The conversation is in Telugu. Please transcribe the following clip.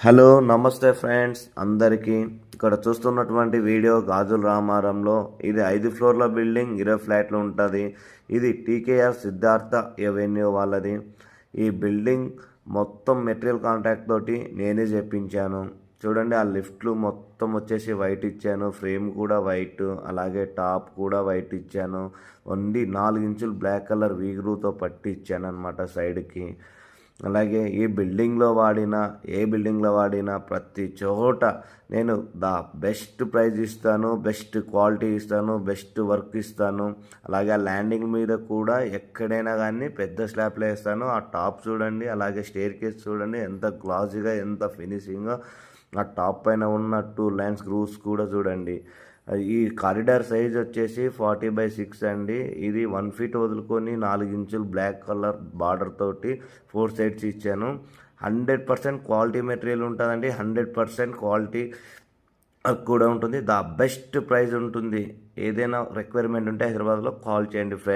హలో నమస్తే ఫ్రెండ్స్ అందరికీ. ఇక్కడ చూస్తున్నటువంటి వీడియో గాజుల రామారంలో ఇది 5 ఫ్లోర్ల బిల్డింగ్ 20 ఫ్లాట్లు ఉంటుంది. ఇది టీకేఆర్ సిద్ధార్థ ఎవెన్యూ వాళ్ళది. ఈ బిల్డింగ్ మొత్తం మెటీరియల్ కాంట్రాక్ట్ తోటి నేనే చెప్పించాను. చూడండి, ఆ లిఫ్ట్లు మొత్తం వచ్చేసి వైట్ ఇచ్చాను, ఫ్రేమ్ కూడా వైట్, అలాగే టాప్ కూడా వైట్ ఇచ్చాను. ఓన్లీ 4 ఇంచులు బ్లాక్ కలర్ వీగ్రూతో పట్టి ఇచ్చాను అనమాట సైడ్కి. అలాగే ఏ బిల్డింగ్లో వాడినా ప్రతి చోట నేను బెస్ట్ ప్రైజ్ ఇస్తాను, బెస్ట్ క్వాలిటీ ఇస్తాను, బెస్ట్ వర్క్ ఇస్తాను. అలాగే ఆ ల్యాండింగ్ మీద కూడా ఎక్కడైనా కానీ పెద్ద స్లాబ్లో వేస్తాను. ఆ టాప్ చూడండి, అలాగే స్టేర్ కేస్ చూడండి ఎంత గ్లాజీగా, ఎంత ఫినిషింగ్గా. ఆ టాప్ పైన ఉన్న 2 లైన్స్ గ్రూవ్స్ కూడా చూడండి. ఈ కారిడార్ సైజ్ వచ్చేసి 40/6 అండి. ఇది 1 ఫీట్ వదులుకొని 4 ఇంచులు బ్లాక్ కలర్ బార్డర్ తోటి 4 సైడ్స్ ఇచ్చాను. 100% క్వాలిటీ మెటీరియల్ ఉంటుందండి. 100% క్వాలిటీ కూడా ఉంటుంది. బెస్ట్ ప్రైస్ ఉంటుంది. ఏదైనా రిక్వైర్మెంట్ ఉంటే హైదరాబాద్లో కాల్ చేయండి ఫ్రెండ్స్.